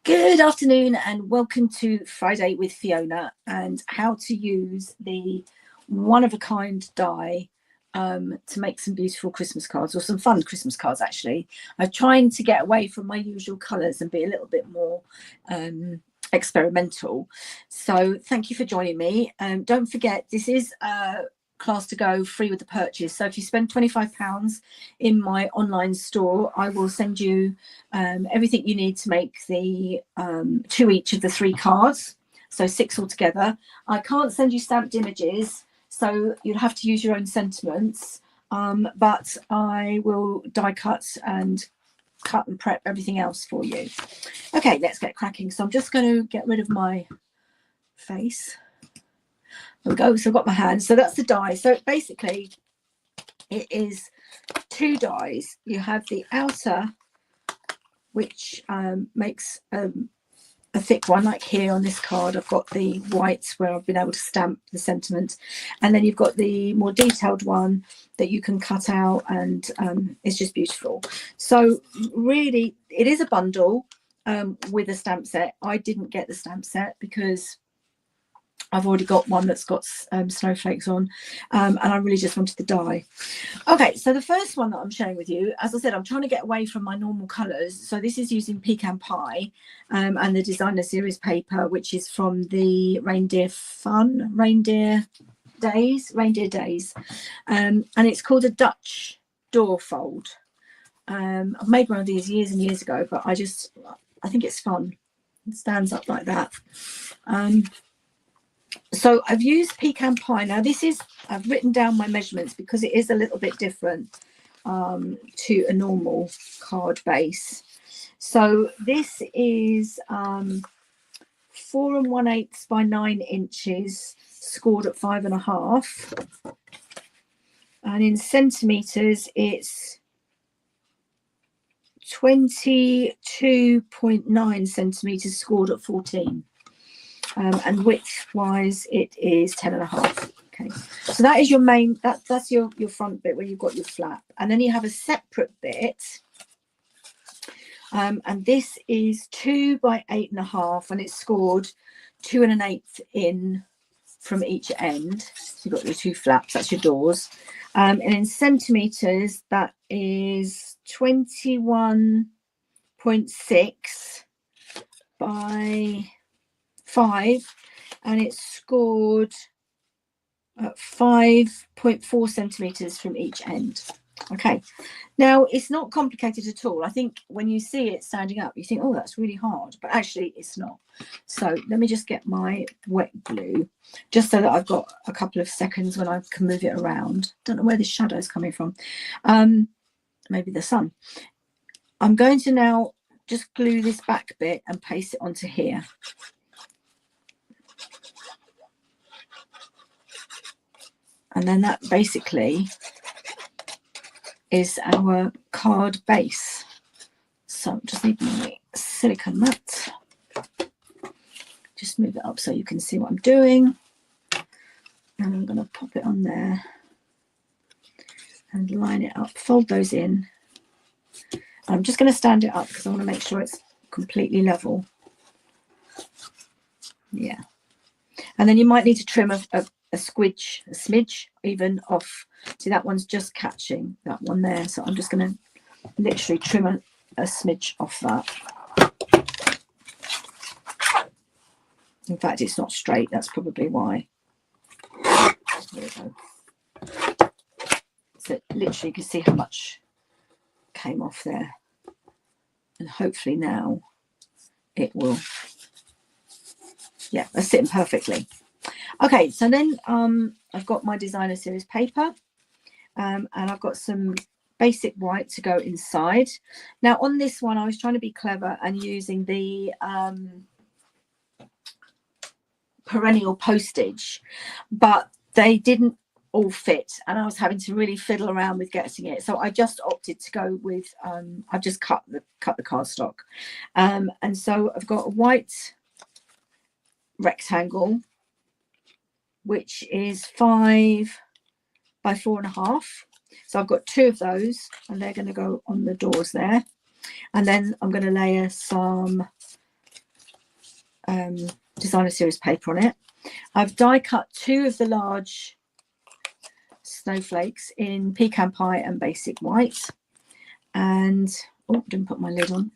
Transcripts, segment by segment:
Good afternoon and welcome to Friday with Fiona and how to use the one-of-a-kind die to make some beautiful Christmas cards, or some fun Christmas cards actually. I'm trying to get away from my usual colours and be a little bit more experimental. So thank you for joining me. Don't forget, this is class to go free with the purchase. So if you spend £25 in my online store, I will send you everything you need to make the to each of the 3 cards, so 6 altogether. I can't send you stamped images, so you'll have to use your own sentiments, but I will die cut and prep everything else for you. Okay, let's get cracking. So I'm just going to get rid of my face. There we go. So I've got my hand. So that's the die. So basically it is 2 dies. You have the outer, which makes a thick one, like here on this card. I've got the white where I've been able to stamp the sentiment, and then you've got the more detailed one that you can cut out, and it's just beautiful. So really it is a bundle with a stamp set. I didn't get the stamp set because I've already got one that's got snowflakes on, and I really just wanted the die. Okay, so the first one that I'm sharing with you, as I said, I'm trying to get away from my normal colours. So this is using Pecan Pie and the designer series paper, which is from the Reindeer Days, and it's called a Dutch door fold. I've made one of these years and years ago, but I think it's fun. It stands up like that. So I've used Pecan Pie. Now I've written down my measurements because it is a little bit different to a normal card base. So this is 4 1/8 by 9 inches, scored at 5.5, and in centimeters it's 22.9 centimeters, scored at 14. And width wise it is 10.5. Okay, so that is your main, that's your front bit where you've got your flap, and then you have a separate bit, and this is 2 by 8.5, and it's scored 2 1/8 in from each end. So you've got your 2 flaps, that's your doors, and in centimeters that is 21.6 by 5, and it's scored at 5.4 centimeters from each end. Okay, now it's not complicated at all. I think when you see it standing up, you think, oh, that's really hard, but actually it's not. So let me just get my wet glue, just so that I've got a couple of seconds when I can move it around. Don't know where this shadow is coming from. Maybe the sun. I'm going to now just glue this back bit and paste it onto here. And then that basically is our card base. So just need my silicone mat. Just move it up so you can see what I'm doing. And I'm going to pop it on there and line it up, fold those in. I'm just going to stand it up because I want to make sure it's completely level. Yeah. And then you might need to trim a smidge even off. See, that one's just catching that one there, so I'm just going to literally trim a smidge off that. In fact, it's not straight, that's probably why. There we go. So literally you can see how much came off there, and hopefully now it will, yeah, that's sitting perfectly. Okay, so then I've got my designer series paper, and I've got some basic white to go inside. Now on this one I was trying to be clever and using the perennial postage, but they didn't all fit, and I was having to really fiddle around with getting it, so I just opted to go with I've just cut the cardstock, and so I've got a white rectangle which is 5 by 4.5. So I've got 2 of those, and they're going to go on the doors there. And then I'm going to layer some designer series paper on it. I've die cut 2 of the large snowflakes in pecan pie and basic white, and didn't put my lid on,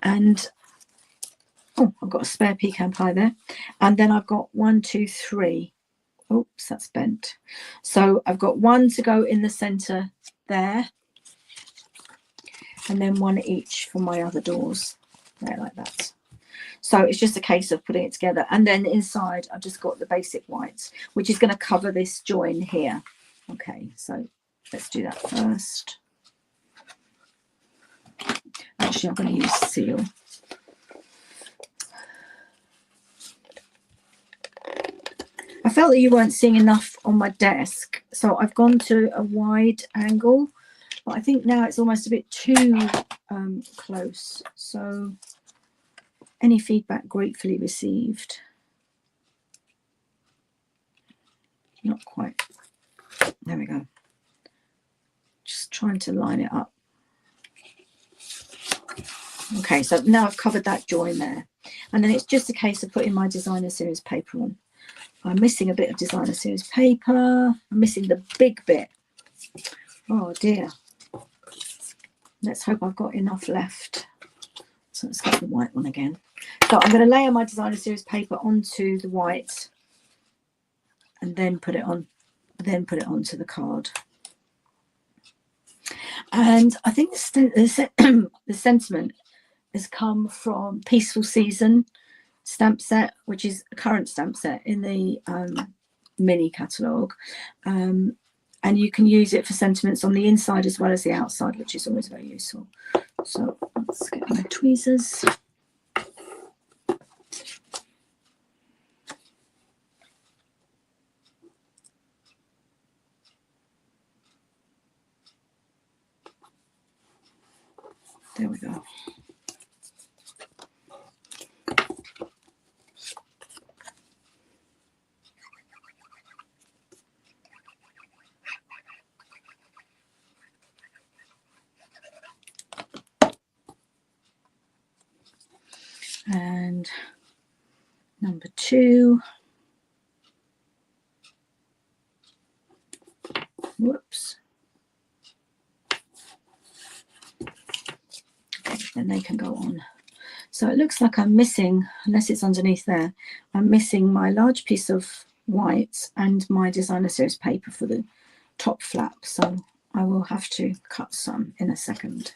and I've got a spare pecan pie there, and then I've got 1, 2, 3. Oops, that's bent. So I've got 1 to go in the center there, and then 1 each for my other doors there, like that. So it's just a case of putting it together, and then inside I've just got the basic whites, which is going to cover this join here. Okay, so let's do that first. Actually, I'm going to use seal. I felt that you weren't seeing enough on my desk, so I've gone to a wide angle, but I think now it's almost a bit too close. So any feedback gratefully received. Not quite. There we go. Just trying to line it up. Okay, so now I've covered that join there, and then it's just a case of putting my designer series paper on. I'm missing a bit of designer series paper. I'm missing the big bit. Oh dear. Let's hope I've got enough left. So let's get the white one again. So I'm going to layer my designer series paper onto the white, and then put it on, onto the card. And I think the sentiment has come from Peaceful Season stamp set, which is a current stamp set in the mini catalogue, and you can use it for sentiments on the inside as well as the outside, which is always very useful. So let's get my tweezers. There we go. And number 2. Whoops. Okay, then they can go on. So it looks like I'm missing, unless it's underneath there, I'm missing my large piece of white and my designer series paper for the top flap. So I will have to cut some in a second.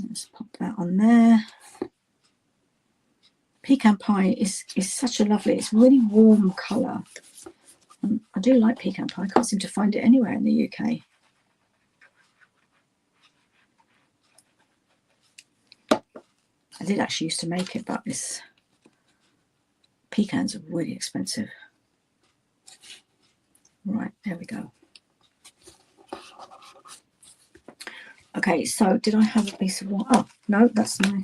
Let's pop that on there. Pecan pie is such a lovely, it's really warm colour. I do like pecan pie. I can't seem to find it anywhere in the UK. I did actually used to make it, but this pecans are really expensive. Right, there we go. Okay, so did I have a piece of white? Oh, no, that's my...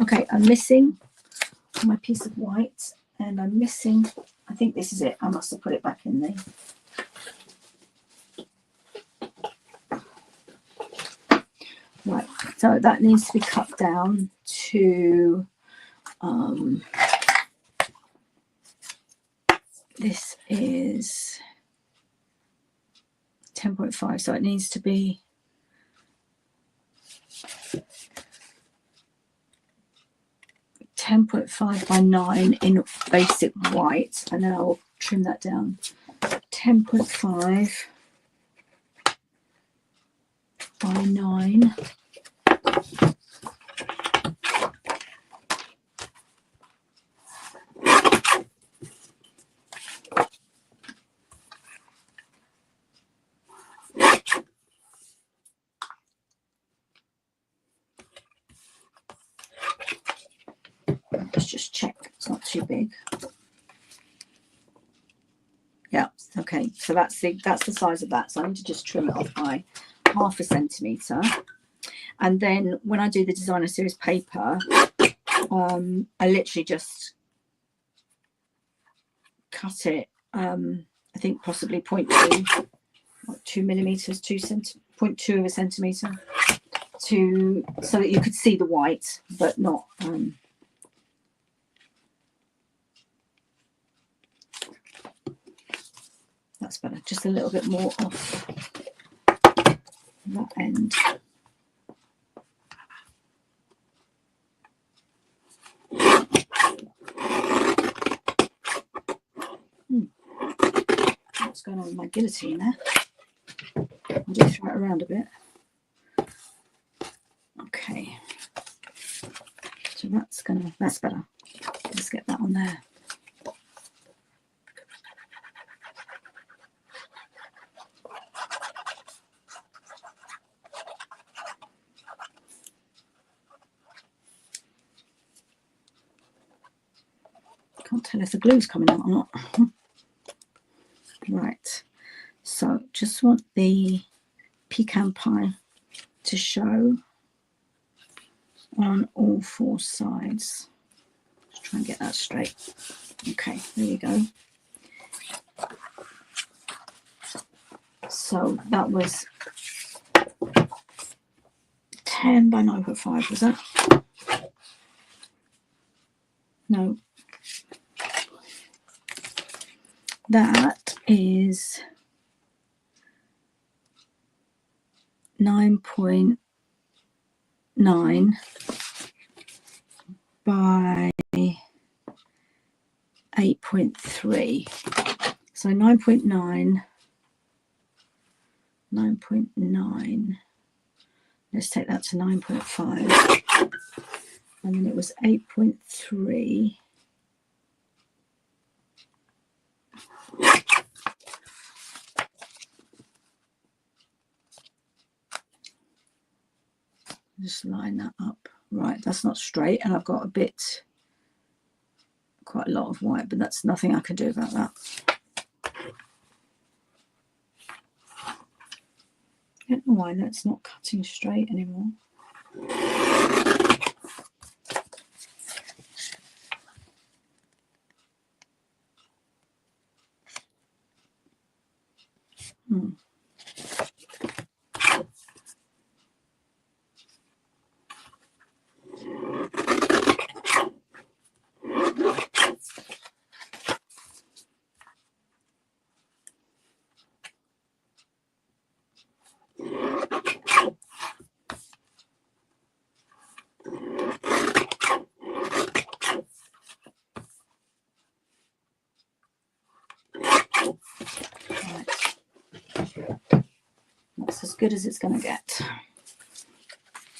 Okay, I'm missing my piece of white, and I'm missing... I think this is it. I must have put it back in there. Right, so that needs to be cut down to... this is 10.5, so it needs to be 10.5 by 9 in basic white, and then I'll trim that down. 10.5 by 9. Let's just check it's not too big. Yeah, okay, so that's the size of that. So I need to just trim it off by 0.5 centimetre. And then when I do the designer series paper, I literally just cut it, I think possibly 0.2 millimeters, 0.2 of a centimetre so that you could see the white, but not. That's better. Just a little bit more off that end. What's going on with my guillotine there? I'll just throw it around a bit. Okay. So that's better. Let's get that on there. Can't tell if the glue's coming out or not. Right. So just want the pecan pie to show on all four sides. Just try and get that straight. Okay, there you go. So that was 10 by 9.5, was that? No. That is 9.9 by 8.3. So 9.9. Let's take that to 9.5. And then it was 8.3. Just line that up. Right, that's not straight, and I've got quite a lot of white, but that's nothing I can do about that. I don't know why that's not cutting straight anymore. That's as good as it's going to get.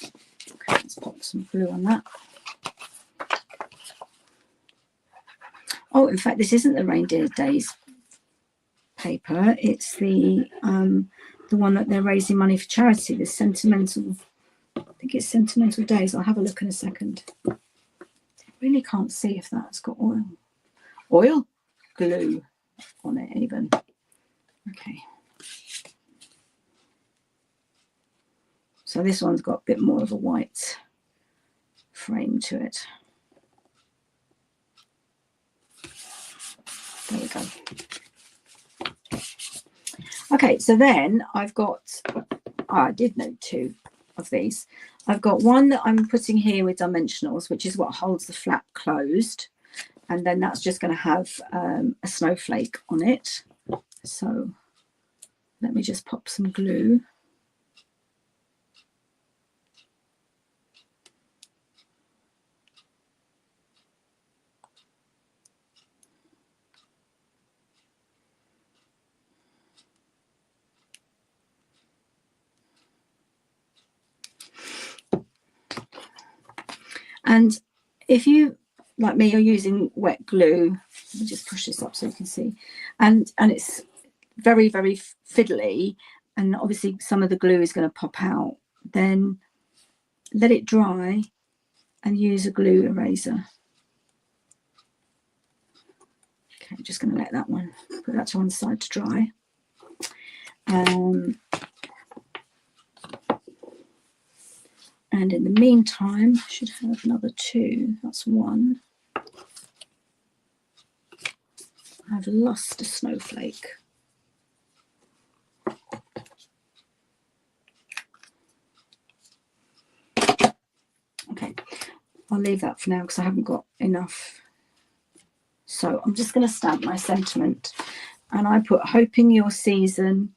Okay, let's pop some glue on that. Oh, in fact, this isn't the Reindeer Days paper. It's the one that they're raising money for charity. The Sentimental, I think it's Sentimental Days. I'll have a look in a second. I really can't see if that's got oil glue on it even. Okay. So this one's got a bit more of a white frame to it. There we go. Okay, so then I've got, I did note two of these. I've got one that I'm putting here with dimensionals, which is what holds the flap closed. And then that's just going to have a snowflake on it. So let me just pop some glue. And if you, like me, you're using wet glue, let me just push this up so you can see, and it's very, very fiddly, and obviously some of the glue is going to pop out, then let it dry and use a glue eraser. Okay, I'm just going to let that one, put that to one side to dry. And in the meantime, I should have another two. That's one. I've lost a snowflake. I'll leave that for now because I haven't got enough. So I'm just going to stamp my sentiment, and I put hoping this season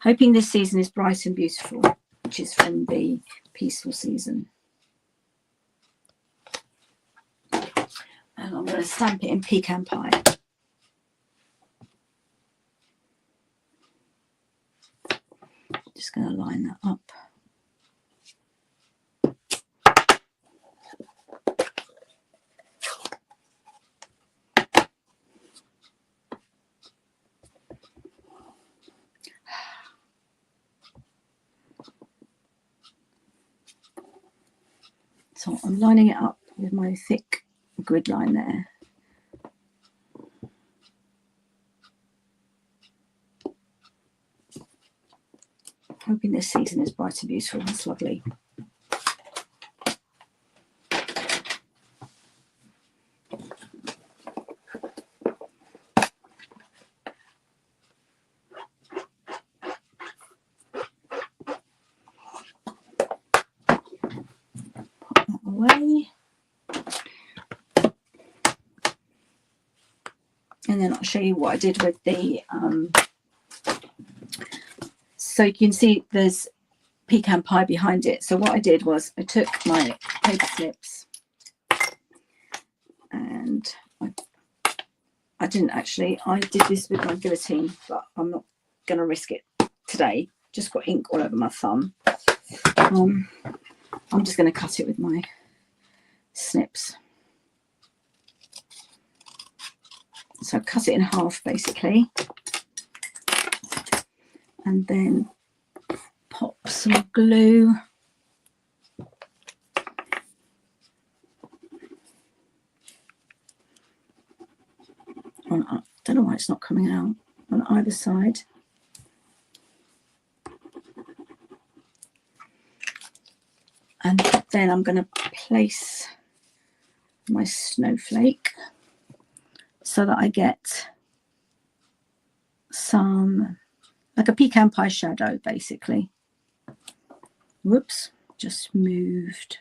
is bright and beautiful, which is from the peaceful season. And I'm going to stamp it in pecan pie. Just going to line that up. So I'm lining it up with my thick grid line there. Hoping this season is bright and beautiful. That's lovely. Put that away. And then I'll show you what I did with the so you can see there's pecan pie behind it. So what I did was I took my paper clips, and I didn't actually, I did this with my guillotine, but I'm not going to risk it today. Just got ink all over my thumb. I'm just going to cut it with my snips. So cut it in half basically, and then pop some glue on, I don't know why it's not coming out, on either side. And then I'm going to place my snowflake so that I get some, like a pecan pie shadow basically. Whoops, just moved.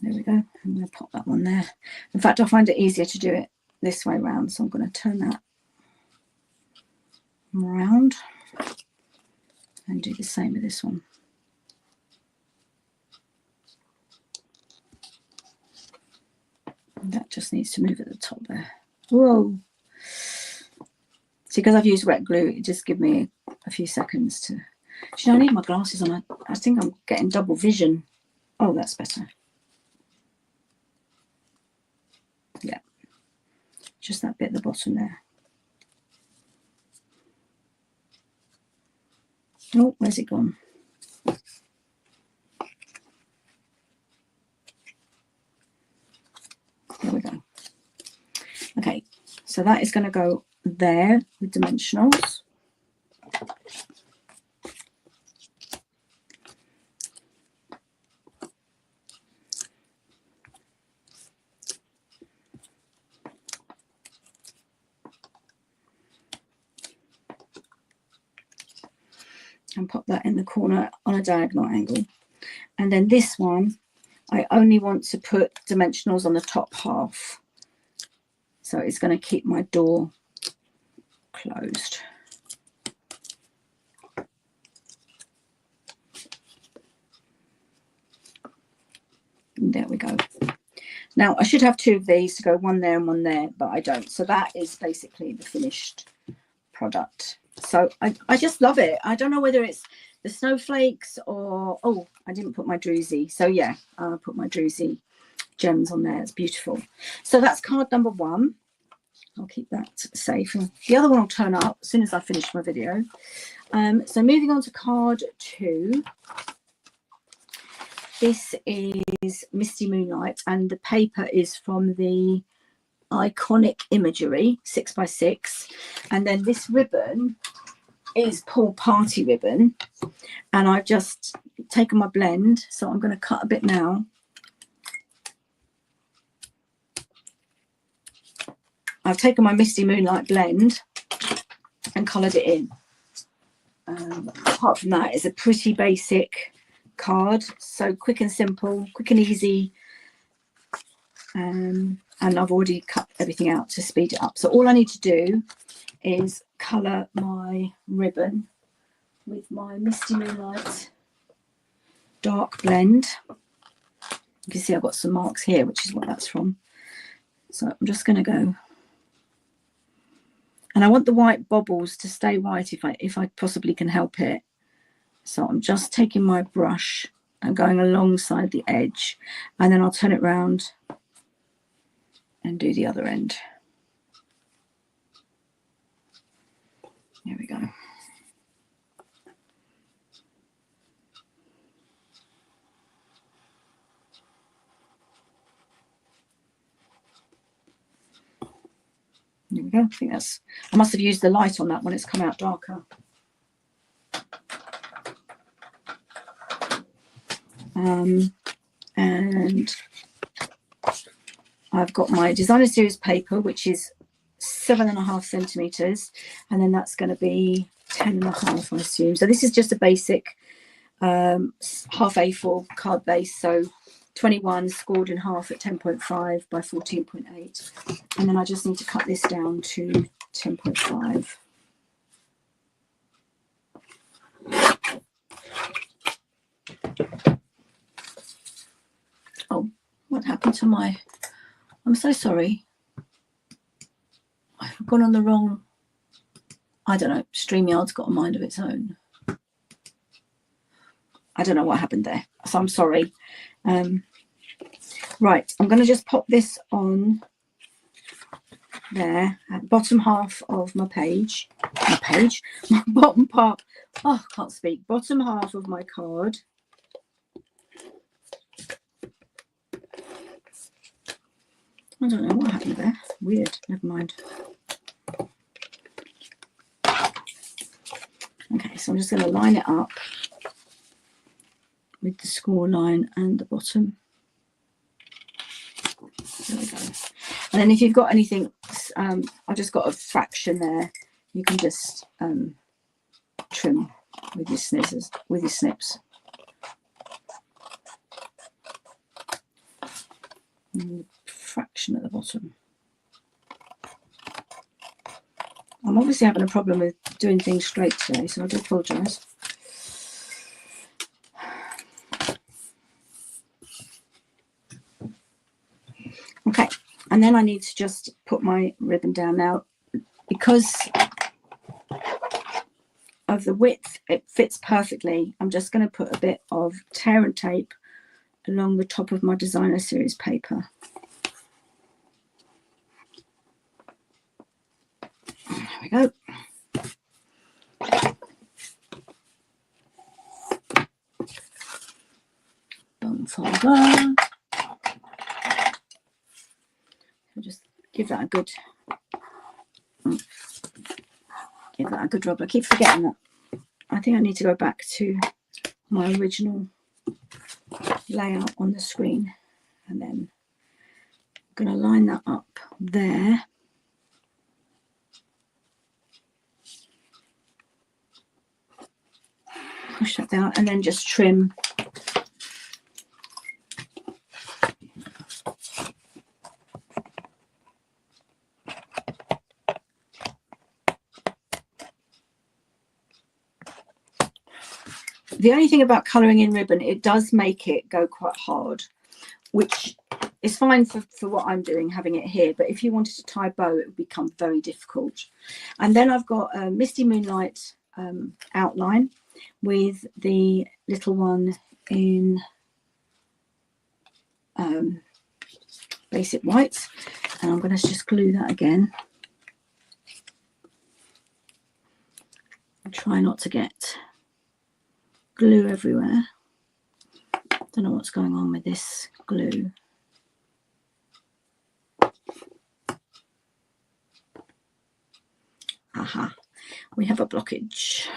There we go. I'm going to pop that one there. In fact, I find it easier to do it this way around, so I'm going to turn that around and do the same with this one. And that just needs to move at the top there. Whoa. See, because I've used wet glue, it just gives me a few seconds to... Actually, I need my glasses on. I think I'm getting double vision. Oh, that's better. Yeah. Just that bit at the bottom there. Oh, where's it gone? There we go. Okay, so that is going to go there with dimensionals. And pop that in the corner on a diagonal angle. And then this one, I only want to put dimensionals on the top half. So it's going to keep my door closed. And there we go. Now I should have two of these to go one there and one there, but I don't. So that is basically the finished product. So I just love it. I don't know whether it's the snowflakes or, oh, I didn't put my druzy. So yeah, I'll put my druzy gems on there. It's beautiful. So that's card number 1. I'll keep that safe. And the other one will turn up as soon as I finish my video. So moving on to card 2. This is Misty Moonlight, and the paper is from the Iconic Imagery 6x6. And then this ribbon is Pool Party ribbon. And I've just taken my blend, so I'm going to cut a bit now. I've taken my Misty Moonlight blend and coloured it in. Apart from that, it's a pretty basic card. So quick and simple, quick and easy. And I've already cut everything out to speed it up. So all I need to do is colour my ribbon with my Misty Moonlight dark blend. You can see I've got some marks here, which is what that's from. So I'm just going to go, and I want the white bobbles to stay white if I possibly can help it. So I'm just taking my brush and going alongside the edge, and then I'll turn it round and do the other end. There we go. There we go. I think that's, I must have used the light on that one. It's come out darker. And I've got my designer series paper, which is 7.5 centimeters, and then that's going to be 10.5, I assume. So this is just a basic half A4 card base, so 21 scored in half at 10.5 by 14.8, and then I just need to cut this down to 10.5. Oh, what happened to my, I'm so sorry, I've gone on the wrong, I don't know, StreamYard's got a mind of its own. I don't know what happened there, so I'm sorry. Right, I'm going to just pop this on there at the bottom half of my page, my bottom part, oh, I can't speak, bottom half of my card. I don't know what happened there, weird, never mind. Okay, so I'm just going to line it up with the score line and the bottom. There we go. And then if you've got anything, I've just got a fraction there, you can just trim with your scissors, with your snips. And fraction at the bottom. I'm obviously having a problem with doing things straight today, so I do apologise. Okay, and then I need to just put my ribbon down now. Because of the width, it fits perfectly. I'm just going to put a bit of tear and tape along the top of my designer series paper. There we go. Bone folder. I'll just give that a good rub. I keep forgetting that. I think I need to go back to my original layout on the screen, and then I'm going to line that up there. Push that down and then just trim. The only thing about colouring in ribbon, it does make it go quite hard, which is fine for what I'm doing, having it here. But if you wanted to tie a bow, it would become very difficult. And then I've got a Misty Moonlight outline with the little one in basic whites. And I'm going to just glue that again. And try not to get glue everywhere. Don't know what's going on with this glue. Aha, we have a blockage.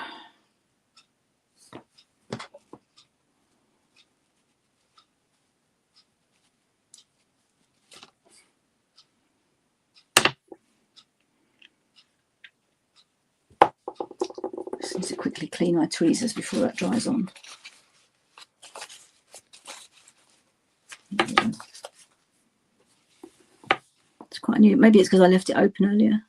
Just need to quickly clean my tweezers before that dries on. Can you, maybe it's because I left it open earlier.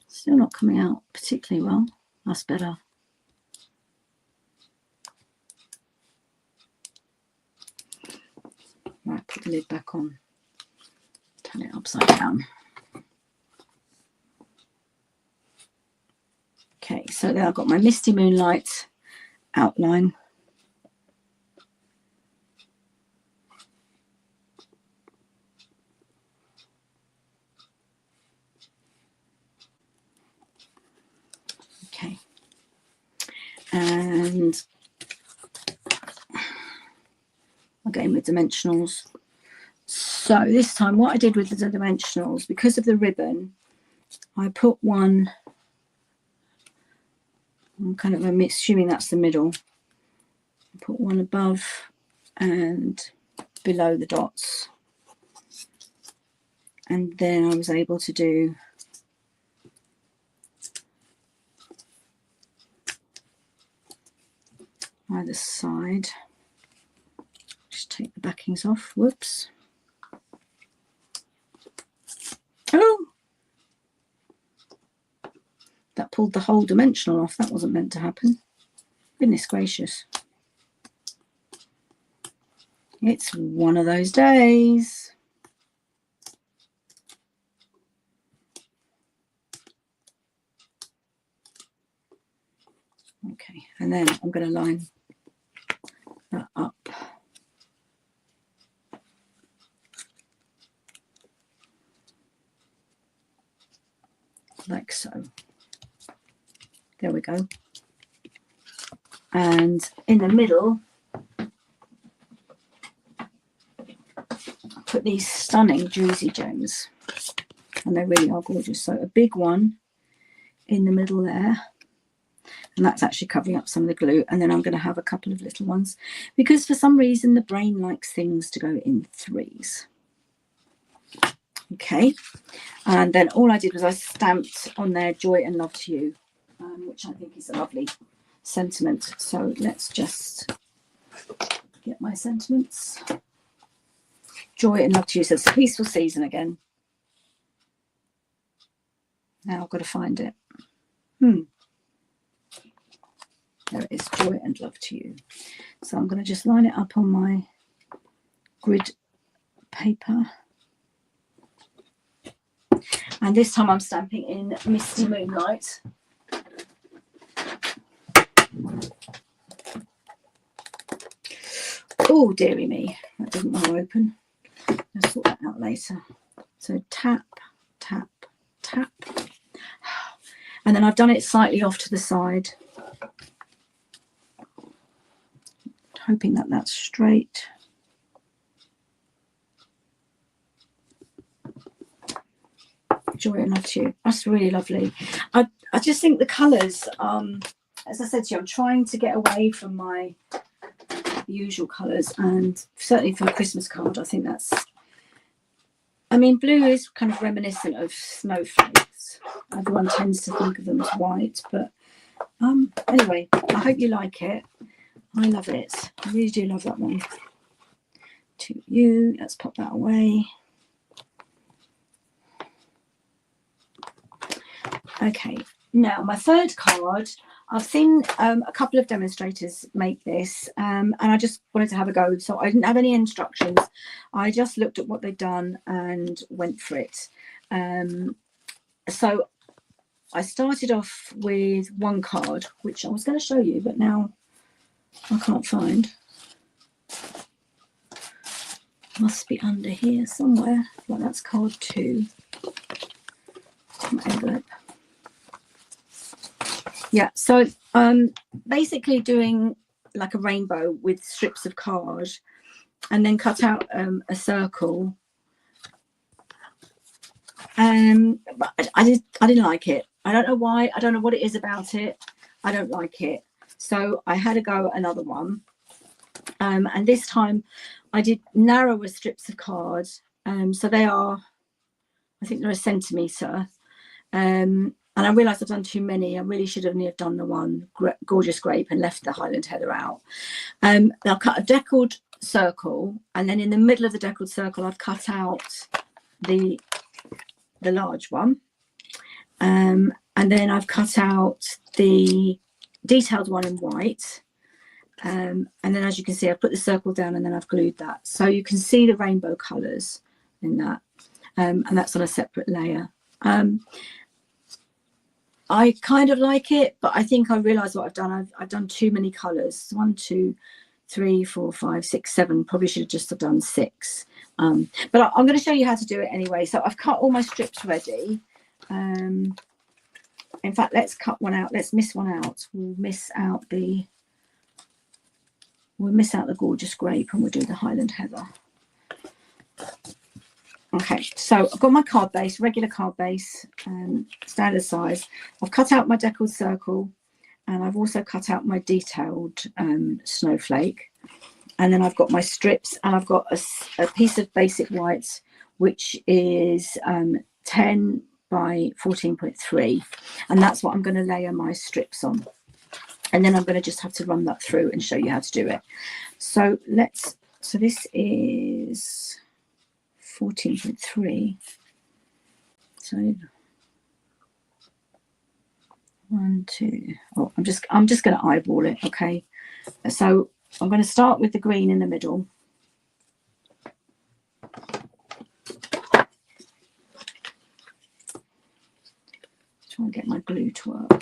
Still not coming out particularly well. That's better. Right, put the lid back on. Turn it upside down. Okay, so there I've got my Misty Moonlight outline. Okay. And again with dimensionals. So this time what I did with the dimensionals, because of the ribbon, I put one, I'm kind of assuming that's the middle. I put one above and below the dots. And then I was able to do either side. Just take the backings off. Whoops. Oh, that pulled the whole dimensional off. That wasn't meant to happen. Goodness gracious. It's one of those days. Okay, and then I'm going to line that up. Like so. There we go. And in the middle, I put these stunning Druzy gems, and they really are gorgeous. So a big one in the middle there, and that's actually covering up some of the glue. And then I'm going to have a couple of little ones, because for some reason the brain likes things to go in threes. Okay, and then all I did was I stamped on there joy and love to you, which I think is a lovely sentiment. So let's just get my sentiments. Joy and love to you. So it's a peaceful season again. Now I've got to find it. There it is, joy and love to you. So I'm going to just line it up on my grid paper. And this time I'm stamping in Misty Moonlight. Oh, dearie me, that doesn't want to open. I'll sort that out later. So tap, tap, tap. And then I've done it slightly off to the side, hoping that that's straight. Joy and love to you. That's really lovely. I just think the colours, as I said to you, I'm trying to get away from my usual colours, and certainly for a Christmas card I think that's, I mean, blue is kind of reminiscent of snowflakes. Everyone tends to think of them as white, but anyway, I hope you like it. I love it. I really do love that one. To you, let's pop that away. Okay, now my third card, I've seen a couple of demonstrators make this, and I just wanted to have a go. So I didn't have any instructions. I just looked at what they'd done and went for it. So I started off with one card, which I was going to show you, but now I can't find. Must be under here somewhere. Well, that's card 2. My envelope. Yeah, so basically doing like a rainbow with strips of card, and then cut out a circle. But I didn't like it. I don't know why. I don't know what it is about it. I don't like it. So I had to go another one. And this time I did narrower strips of card. So they are, I think they're 1 centimetre. And I realised I've done too many. I really should only have done the one gorgeous grape and left the Highland Heather out. I'll cut a deckled circle, and then in the middle of the deckled circle I've cut out the large one, and then I've cut out the detailed one in white, and then as you can see I've put the circle down and then I've glued that, so you can see the rainbow colours in that, and that's on a separate layer. I kind of like it, but I think I realised what I've done. I've done too many colours. 1, 2, 3, 4, 5, 6, 7. Probably should have just have done 6. But I'm going to show you how to do it anyway. So I've cut all my strips ready. In fact, let's cut one out. Let's miss one out. We'll miss out the gorgeous grape, and we'll do the Highland Heather. Okay, so I've got my card base, regular card base, standard size. I've cut out my deckled circle, and I've also cut out my detailed snowflake. And then I've got my strips, and I've got a piece of basic white, which is 10 by 14.3. And that's what I'm going to layer my strips on. And then I'm going to just have to run that through and show you how to do it. So this is 14.3. So 1, 2. Oh, I'm just going to eyeball it. Okay. So I'm going to start with the green in the middle. Try and get my glue to work.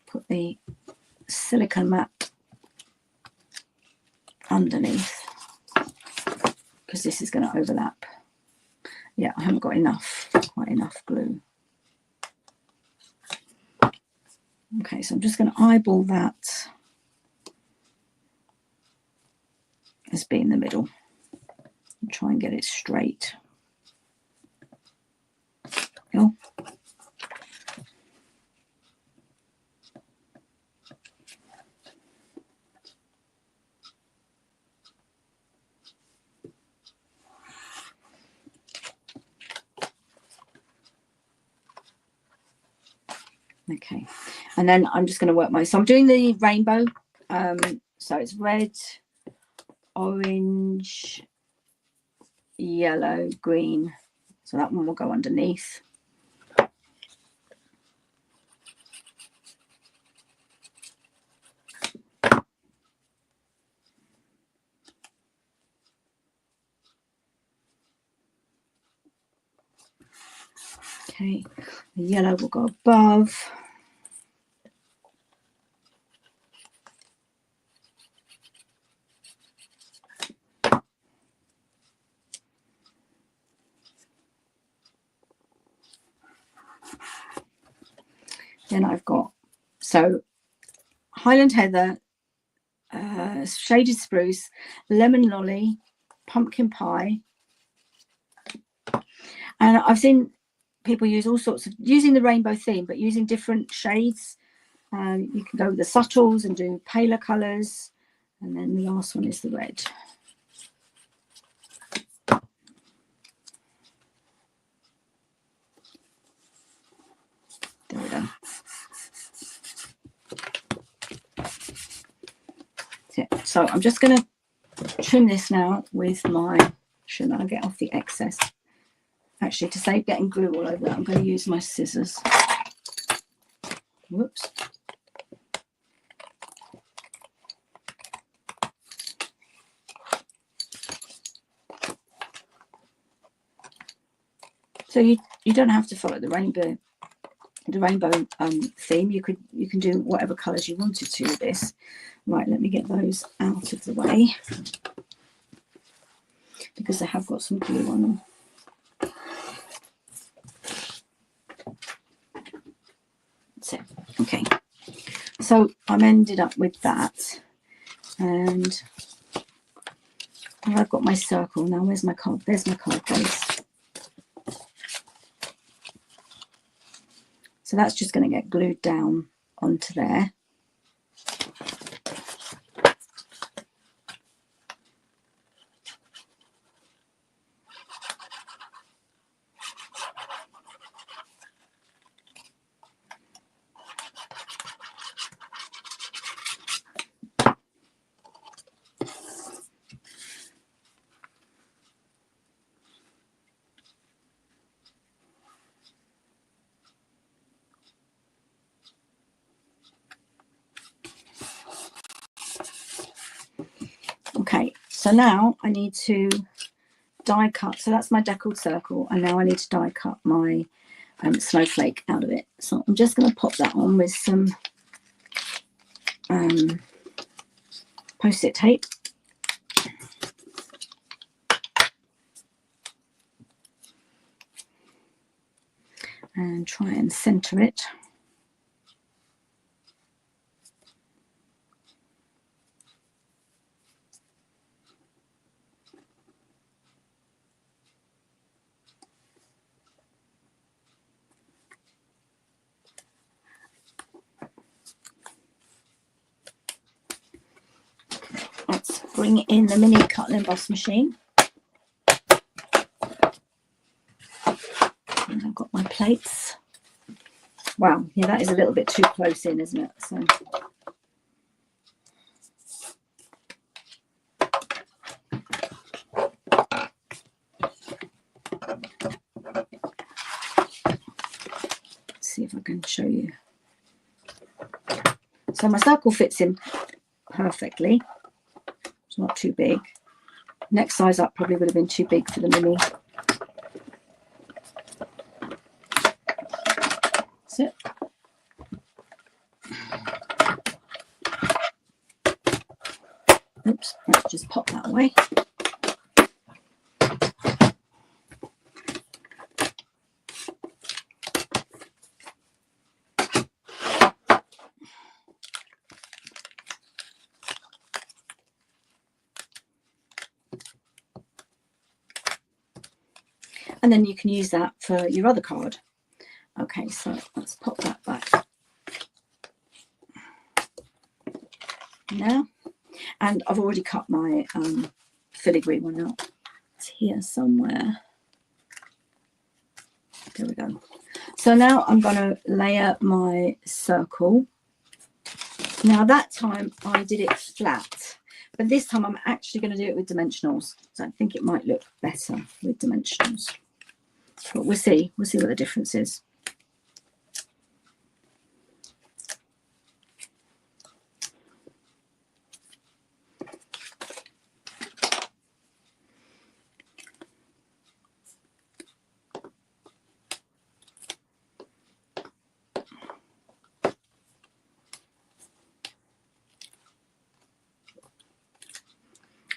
Put the silicone mat underneath because this is going to overlap. Yeah, I haven't got quite enough glue. Okay, so I'm just going to eyeball that as being the middle and try and get it straight. Oh. Okay, and then I'm just going to work so I'm doing the rainbow. So it's red, orange, yellow, green. So that one will go underneath. Okay, the yellow will go above. Then I've got, so Highland Heather, shaded spruce, lemon lolly, pumpkin pie. And I've seen people use all sorts of, using the rainbow theme, but using different shades. You can go with the subtles and do paler colours. And then the last one is the red. There we go. So I'm just going to trim this now with my trimmer. I'll get off the excess. Actually, to save getting glue all over that, I'm going to use my scissors. Whoops. So you don't have to follow the rainbow theme. You can do whatever colours you wanted to with this. Right, let me get those out of the way because they have got some glue on them. That's it. Okay, so I'm ended up with that, and I've got my circle now. Where's my card? There's my card base. So that's just going to get glued down onto there. So now I need to die cut. So that's my deckled circle, and now I need to die cut my snowflake out of it. So I'm just going to pop that on with some post-it tape. And try and center it. Let's bring in the mini cut and emboss machine. And I've got my plates. Wow, yeah, that is a little bit too close in, isn't it? So let's see if I can show you. So my circle fits in perfectly. It's not too big. Next size up probably would have been too big for the mini. That's it. Oops, let's just pop that away. And then you can use that for your other card. Okay, so let's pop that back now. And I've already cut my filigree one out. It's here somewhere. There we go. So now I'm going to layer my circle. Now that time I did it flat, but this time I'm actually going to do it with dimensionals. So I think it might look better with dimensionals. But we'll see. We'll see what the difference is.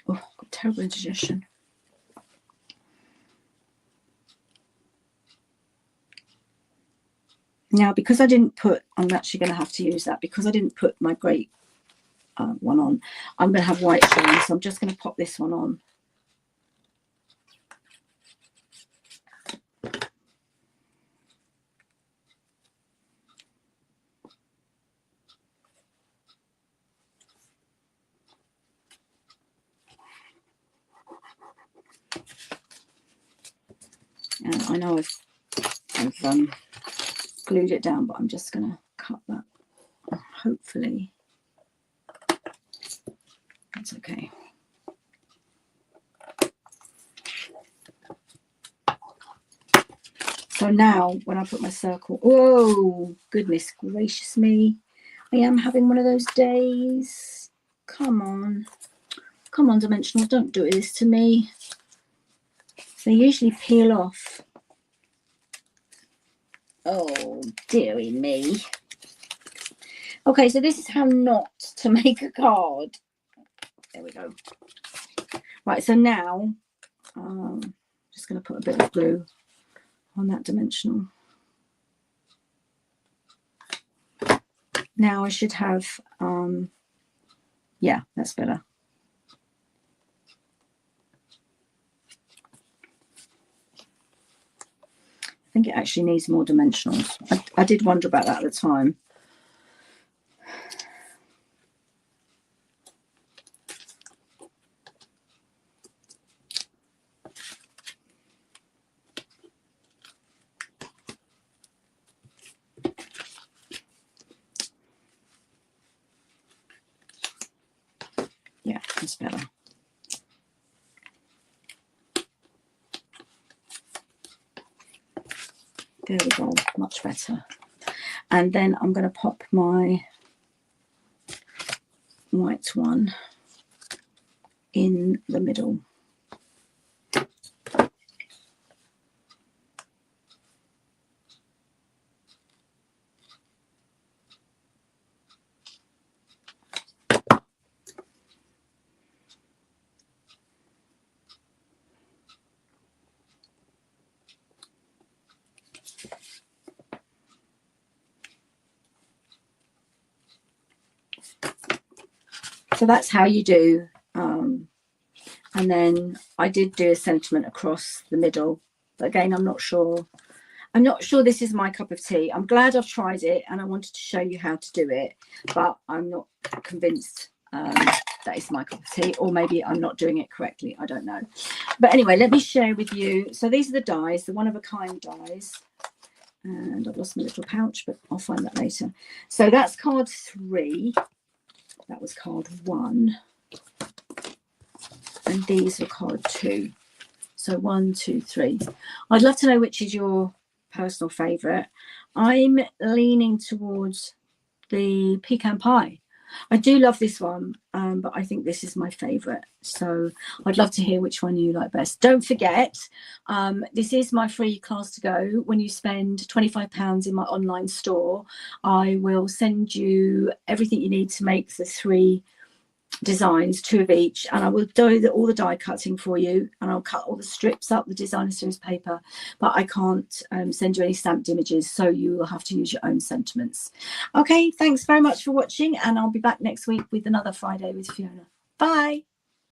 Oh, got terrible indigestion. Now, because I didn't put, I'm actually going to have to use that because I didn't put my great one on. I'm going to have white showing, so I'm just going to pop this one on. And I know I've glued it down, but I'm just going to cut that. Hopefully that's okay. So now when I put my circle, oh goodness gracious me, I am having one of those days. Come on dimensional, don't do this to me. They usually peel off. Oh dearie me. Okay, so this is how not to make a card. There we go. Right, so now just going to put a bit of glue on that dimensional. Now I should have yeah, that's better. I think it actually needs more dimensionals. I did wonder about that at the time. Yeah, that's better. There we go, much better. And then I'm going to pop my white one in the middle. So that's how you do. And then I did do a sentiment across the middle. But again, I'm not sure. I'm not sure this is my cup of tea. I'm glad I've tried it and I wanted to show you how to do it, but I'm not convinced that it's my cup of tea, or maybe I'm not doing it correctly. I don't know. But anyway, let me share with you. So these are the dies, the one-of-a-kind dies. And I've lost my little pouch, but I'll find that later. So that's card 3. That was card 1. And these are card 2. So 1, 2, 3. I'd love to know which is your personal favourite. I'm leaning towards the pecan pie. I do love this one, but I think this is my favourite. So I'd love to hear which one you like best. Don't forget, this is my free class to go. When you spend £25 in my online store, I will send you everything you need to make the 3 designs, 2 of each, and I will do all the die cutting for you, and I'll cut all the strips up, the designer series paper, but I can't send you any stamped images, so you will have to use your own sentiments. Okay, thanks very much for watching, and I'll be back next week with another Friday with Fiona. Bye.